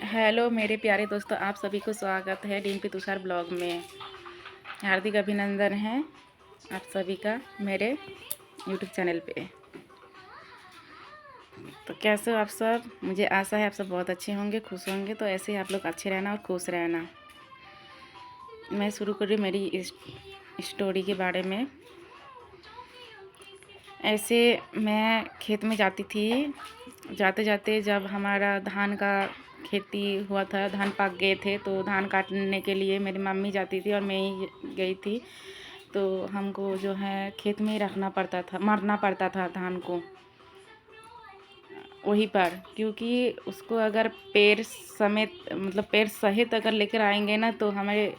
Hello मेरे प्यारे दोस्तों, आप सभी को स्वागत है डिम्पी तुषार ब्लॉग में। हार्दिक अभिनंदन है आप सभी का मेरे यूट्यूब चैनल पे। तो कैसे हो आप सब? मुझे आशा है आप सब बहुत अच्छे होंगे, खुश होंगे। तो ऐसे ही आप लोग अच्छे रहना और खुश रहना। मैं शुरू कर रही हूँ मेरी इस स्टोरी के बारे में। ऐसे मैं खेत में जाती थी, जाते जाते जब हमारा धान का खेती हुआ था, धान पक गए थे, तो धान काटने के लिए मेरी मम्मी जाती थी और मैं ही गई थी। तो हमको जो है खेत में ही रखना पड़ता था, मारना पड़ता था धान को वहीं पर, क्योंकि उसको अगर पैर समेत मतलब पैर सहित अगर लेकर आएंगे ना तो हमें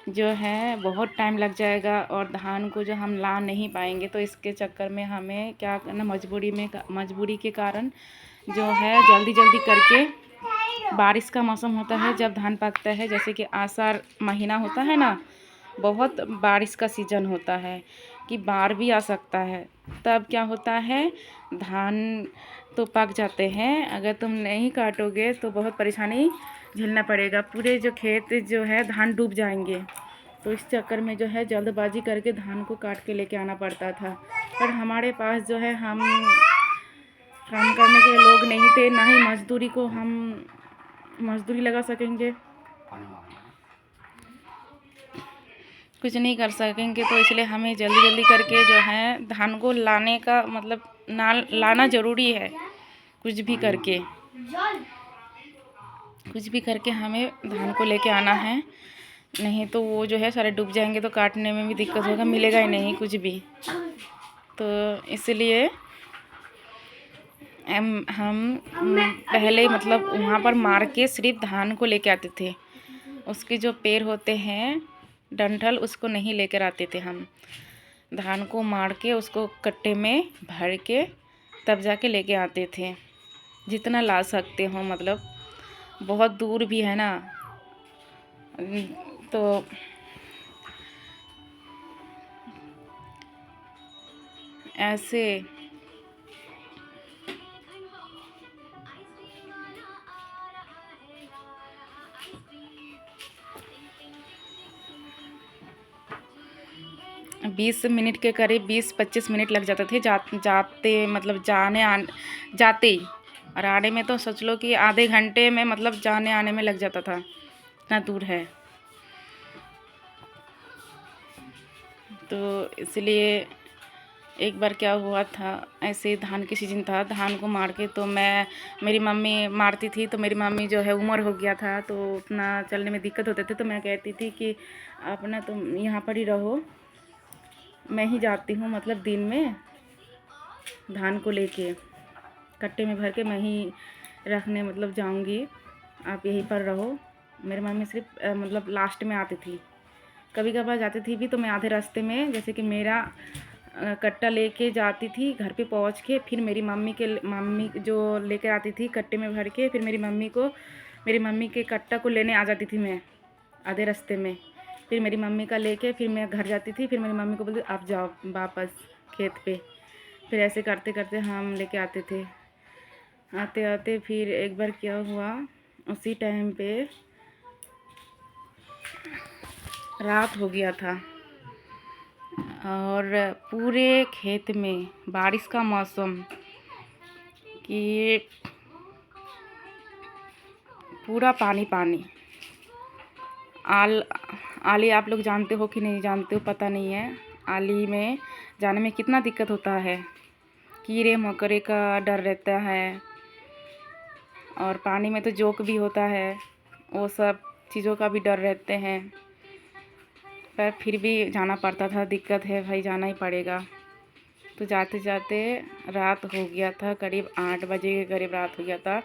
जो है बहुत टाइम लग जाएगा और धान को जो हम ला नहीं पाएंगे। तो इसके चक्कर में हमें क्या करना, मजबूरी के कारण जो है जल्दी जल्दी करके, बारिश का मौसम होता है जब धान पकता है, जैसे कि आषाढ़ महीना होता है ना, बहुत बारिश का सीज़न होता है कि बाढ़ भी आ सकता है। तब क्या होता है, धान तो पक जाते हैं, अगर तुम नहीं काटोगे तो बहुत परेशानी झेलना पड़ेगा, पूरे जो खेत जो है धान डूब जाएंगे। तो इस चक्कर में जो है जल्दबाजी करके धान को काट के लेके आना पड़ता था। पर हमारे पास जो है हम काम करने के लोग नहीं थे, ना ही मजदूरी को हम मजदूरी लगा सकेंगे, कुछ नहीं कर सकेंगे। तो इसलिए हमें जल्दी जल्दी करके जो है धान को लाने का मतलब लाना ज़रूरी है। कुछ भी करके हमें धान को लेके आना है, नहीं तो वो जो है सारे डूब जाएंगे, तो काटने में भी दिक्कत होगा, मिलेगा ही नहीं कुछ भी। तो इसलिए हम पहले मतलब वहाँ पर मार के सिर्फ धान को लेके आते थे। उसके जो पैर होते हैं डंठल, उसको नहीं लेकर आते थे हम। धान को मार के उसको कट्टे में भर के तब जाके लेके आते थे, जितना ला सकते हो। मतलब बहुत दूर भी है ना, तो ऐसे 20 मिनट के करीब 20-25 मिनट लग जाते थे जाते मतलब जाते ही, और आने में तो सोच लो कि आधे घंटे में मतलब जाने आने में लग जाता था, इतना दूर है। तो इसलिए एक बार क्या हुआ था, ऐसे धान की सीजन था, धान को मार के तो मेरी मम्मी मारती थी, तो मेरी मम्मी जो है उम्र हो गया था, तो उतना चलने में दिक्कत होते थे। तो मैं कहती थी कि अपना तुम यहाँ पर ही रहो, मैं ही जाती हूँ, मतलब दिन में धान को लेके कट्टे में भर के मैं ही रखने मतलब जाऊँगी, आप यहीं पर रहो। मेरी मम्मी सिर्फ मतलब लास्ट में आती थी, कभी कभार जाती थी भी, तो मैं आधे रास्ते में जैसे कि मेरा कट्टा लेके जाती थी, घर पे पहुंच के फिर मेरी मम्मी जो लेकर आती थी कट्टे में भर के, फिर मेरी मम्मी के कट्टा को लेने आ जाती थी मैं आधे रास्ते में। फिर मेरी मम्मी का लेके फिर मैं घर जाती थी, फिर मेरी मम्मी को बोलती आप जाओ वापस खेत पे। फिर ऐसे करते करते हम लेके आते थे। आते आते फिर एक बार क्या हुआ, उसी टाइम पे रात हो गया था और पूरे खेत में बारिश का मौसम, कि पूरा पानी पानी। आली आप लोग जानते हो कि नहीं जानते हो पता नहीं है। आली में जाने में कितना दिक्कत होता है, कीड़े मकोड़े का डर रहता है, और पानी में तो जोक भी होता है, वो सब चीज़ों का भी डर रहते हैं। पर फिर भी जाना पड़ता था, दिक्कत है भाई, जाना ही पड़ेगा। तो जाते जाते रात हो गया था, करीब 8 बजे के करीब रात हो गया था।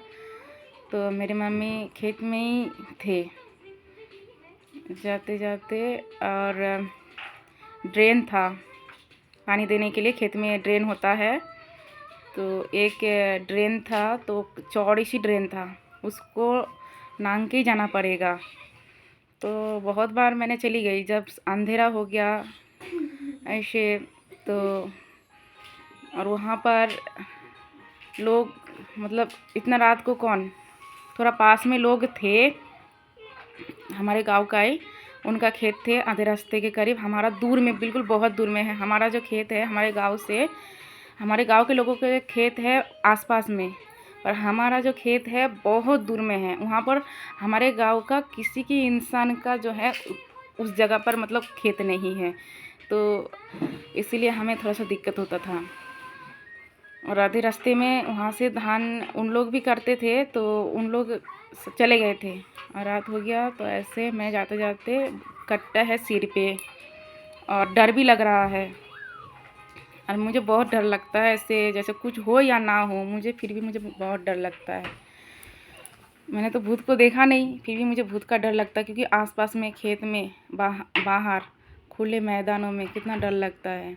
तो मेरी मम्मी खेत में ही थे जाते जाते, और ड्रेन था पानी देने के लिए, खेत में ड्रेन होता है। तो एक ड्रेन था, तो चौड़ी सी ड्रेन था, उसको नांग के ही जाना पड़ेगा। तो बहुत बार मैंने चली गई, जब अंधेरा हो गया ऐसे, तो और वहाँ पर लोग मतलब इतना रात को कौन थोड़ा पास में लोग थे, हमारे गांव का ही, उनका खेत थे आधे रास्ते के करीब। हमारा दूर में, बिल्कुल बहुत दूर में है हमारा जो खेत है। हमारे गांव से, हमारे गांव के लोगों के खेत है आसपास में, और हमारा जो खेत है बहुत दूर में है। वहाँ पर हमारे गांव का किसी की इंसान का जो है उस जगह पर मतलब खेत नहीं है, तो इसीलिए हमें थोड़ा सा दिक्कत होता था। और आधे रास्ते में वहाँ से धान उन लोग भी करते थे, तो उन लोग चले गए थे और रात हो गया। तो ऐसे मैं जाते जाते, कट्टा है सिर पे और डर भी लग रहा है, और मुझे बहुत डर लगता है ऐसे, जैसे कुछ हो या ना हो मुझे, फिर भी मुझे बहुत डर लगता है। मैंने तो भूत को देखा नहीं, फिर भी मुझे भूत का डर लगता है, क्योंकि आसपास में खेत में बाहर खुले मैदानों में कितना डर लगता है,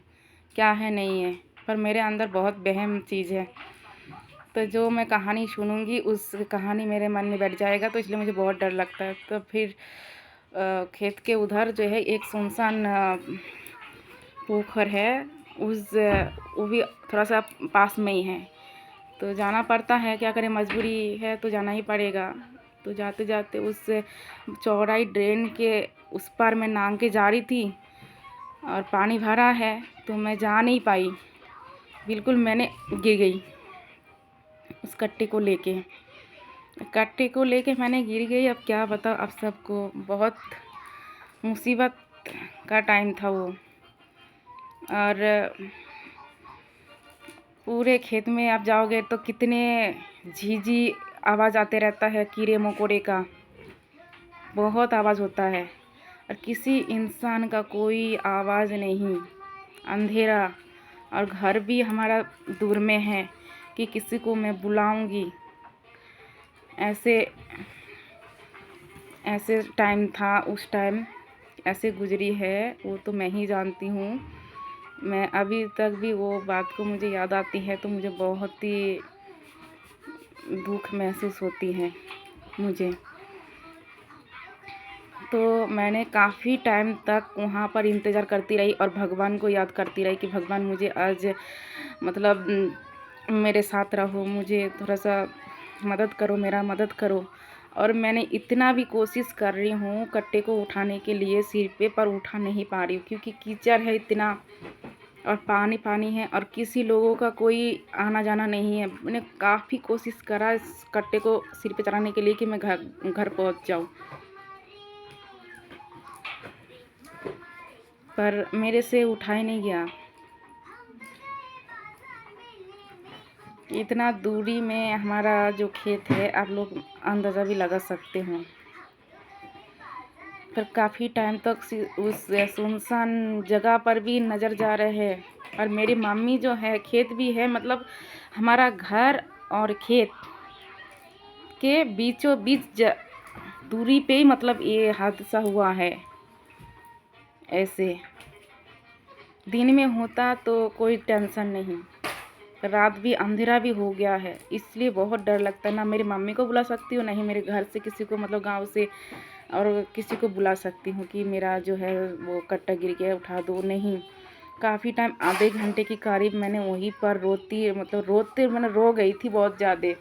क्या है नहीं है। पर मेरे अंदर बहुत वहम चीज़ है, तो जो मैं कहानी सुनूंगी उस कहानी मेरे मन में बैठ जाएगा, तो इसलिए मुझे बहुत डर लगता है। तो फिर खेत के उधर जो है एक सुनसान पोखर है, वो भी थोड़ा सा पास में ही है, तो जाना पड़ता है, क्या करें, मजबूरी है तो जाना ही पड़ेगा। तो जाते जाते उस चौड़ाई ड्रेन के उस पार मैं नांग के जा रही थी, और पानी भरा है तो मैं जा नहीं पाई, बिल्कुल मैंने गिर गई उस कट्टे को लेके मैंने गिर गई। अब क्या बताऊँ अब सबको, बहुत मुसीबत का टाइम था वो। और पूरे खेत में आप जाओगे तो कितने झीझी आवाज़ आते रहता है, कीड़े मकोड़े का बहुत आवाज़ होता है, और किसी इंसान का कोई आवाज़ नहीं, अंधेरा। और घर भी हमारा दूर में है कि किसी को मैं बुलाऊंगी, ऐसे टाइम था, उस टाइम ऐसे गुजरी है वो तो मैं ही जानती हूँ। मैं अभी तक भी वो बात को मुझे याद आती है तो मुझे बहुत ही दुख महसूस होती है मुझे। तो मैंने काफ़ी टाइम तक वहाँ पर इंतज़ार करती रही और भगवान को याद करती रही कि भगवान मुझे आज मतलब मेरे साथ रहो, मुझे थोड़ा सा मदद करो, मेरा मदद करो। और मैंने इतना भी कोशिश कर रही हूँ कट्टे को उठाने के लिए सिर पे, पर उठा नहीं पा रही हूँ, क्योंकि कीचड़ है इतना और पानी है, और किसी लोगों का कोई आना जाना नहीं है। मैंने काफ़ी कोशिश करा इस कट्टे को सिर पे चढ़ाने के लिए कि मैं घर पहुँच जाऊँ, पर मेरे से उठाया नहीं गया। इतना दूरी में हमारा जो खेत है, आप लोग अंदाज़ा भी लगा सकते हो। पर काफ़ी टाइम तक उस सुनसान जगह पर भी नज़र जा रहे हैं। और मेरी मम्मी जो है, खेत भी है, मतलब हमारा घर और खेत के बीचों बीच दूरी पे ही मतलब ये हादसा हुआ है। ऐसे दिन में होता तो कोई टेंशन नहीं, रात भी अंधेरा भी हो गया है, इसलिए बहुत डर लगता है। ना मेरी मम्मी को बुला सकती हूँ, ना ही मेरे घर से किसी को, मतलब गांव से और किसी को बुला सकती हूँ कि मेरा जो है वो कट्टा गिर गया उठा दो, नहीं। काफ़ी टाइम, आधे घंटे के करीब मैंने वहीं पर रोते मैंने रो गई थी बहुत ज़्यादा,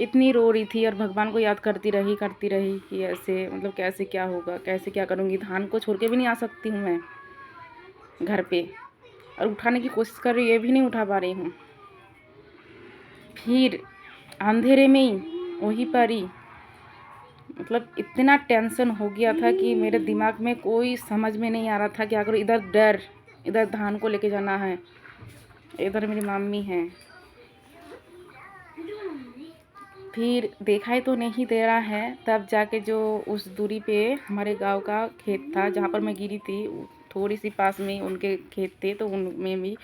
इतनी रो रही थी। और भगवान को याद करती रही कि ऐसे मतलब कैसे क्या होगा, कैसे क्या करूँगी, धान को छोड़ के भी नहीं आ सकती हूँ मैं घर पे, और उठाने की कोशिश कर रही, ये भी नहीं उठा पा रही हूँ। फिर अंधेरे में ही वहीं पर ही मतलब इतना टेंशन हो गया था कि मेरे दिमाग में कोई समझ में नहीं आ रहा था क्या करूँ। इधर धान को लेके जाना है, इधर मेरी मम्मी है। फिर दिखाई तो नहीं दे रहा है, तब जाके जो उस दूरी पे हमारे गांव का खेत था जहाँ पर मैं गिरी थी, थोड़ी सी पास में उनके खेत थे, तो उनमें भी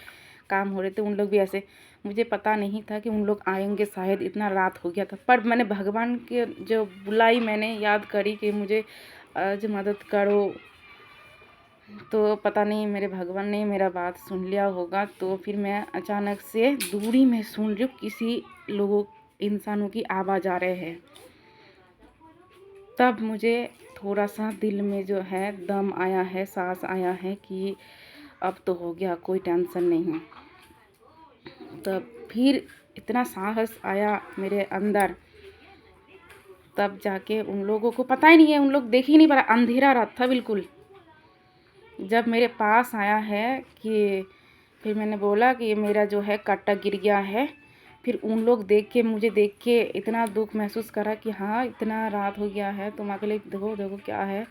काम हो रहे थे। उन लोग भी ऐसे, मुझे पता नहीं था कि उन लोग आएंगे, शायद इतना रात हो गया था। पर मैंने भगवान के जो बुलाई, मैंने याद करी कि मुझे आज मदद करो, तो पता नहीं मेरे भगवान ने मेरा बात सुन लिया होगा। तो फिर मैं अचानक से दूरी में सुन रही हूँ किसी इंसानों की आवाज़ आ रहे हैं। तब मुझे थोड़ा सा दिल में जो है दम आया है, सांस आया है कि अब तो हो गया, कोई टेंशन नहीं। तब फिर इतना साहस आया मेरे अंदर तब जाके उन लोगों को पता ही नहीं है, उन लोग देख ही नहीं पा रहा, अंधेरा रात था बिल्कुल। जब मेरे पास आया है कि फिर मैंने बोला कि ये मेरा जो है कट्टा गिर गया है। फिर उन लोग देख के, मुझे देख के इतना दुख महसूस करा कि हाँ इतना रात हो गया है, तुम अकेले देखो देखो क्या है।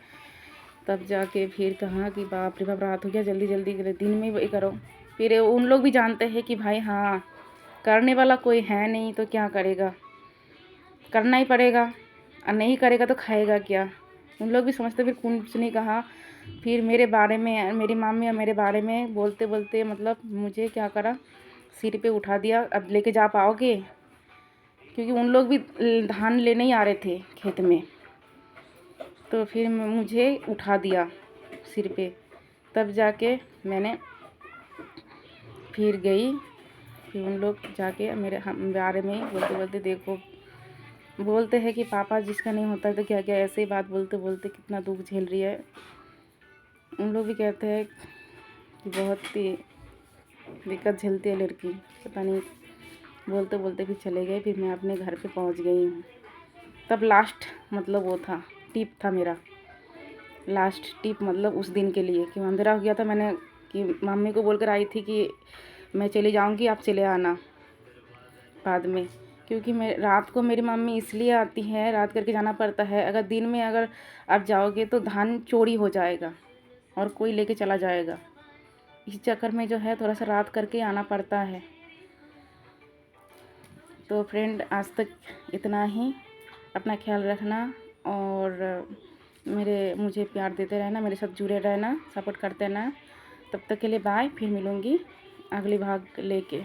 तब जाके फिर कहा कि बाप रे बाप, रात हो गया, जल्दी जल्दी दिन में ये करो। फिर उन लोग भी जानते हैं कि भाई हाँ, करने वाला कोई है नहीं तो क्या करेगा, करना ही पड़ेगा, और नहीं करेगा तो खाएगा क्या। उन लोग भी समझते, फिर कुछ नहीं कहा। फिर मेरे बारे में, मेरी मम्मी और मेरे बारे में बोलते बोलते मतलब मुझे क्या करा, सिर पे उठा दिया, अब लेके जा पाओगे, क्योंकि उन लोग भी धान लेने ही आ रहे थे खेत में। तो फिर मुझे उठा दिया सिर पे। तब जाके मैंने फिर गई। फिर उन लोग जाके मेरे बारे में बोलते बोलते, देखो बोलते हैं कि पापा जिसका नहीं होता है तो क्या क्या, ऐसे ही बात बोलते बोलते कितना दुख झेल रही है। उन लोग भी कहते हैं कि बहुत ही दिक्कत झेलती है लड़की, पता नहीं। बोलते बोलते फिर चले गए। फिर मैं अपने घर पे पहुंच गई हूँ। तब लास्ट मतलब वो था, टिप था मेरा, लास्ट टिप मतलब उस दिन के लिए, कि अंधेरा हो गया था। मैंने कि मम्मी को बोलकर आई थी कि मैं चली जाऊँगी, आप चले आना बाद में। क्योंकि मैं रात को, मेरी मम्मी इसलिए आती है, रात करके जाना पड़ता है। अगर दिन में अगर आप जाओगे तो धान चोरी हो जाएगा और कोई लेके चला जाएगा। इस चक्कर में जो है थोड़ा सा रात करके आना पड़ता है। तो फ्रेंड, आज तक इतना ही। अपना ख्याल रखना और मुझे प्यार देते रहना, मेरे साथ जुड़े रहना, सपोर्ट करते रहना। तब तक के लिए बाय। फिर मिलूँगी अगली भाग लेके।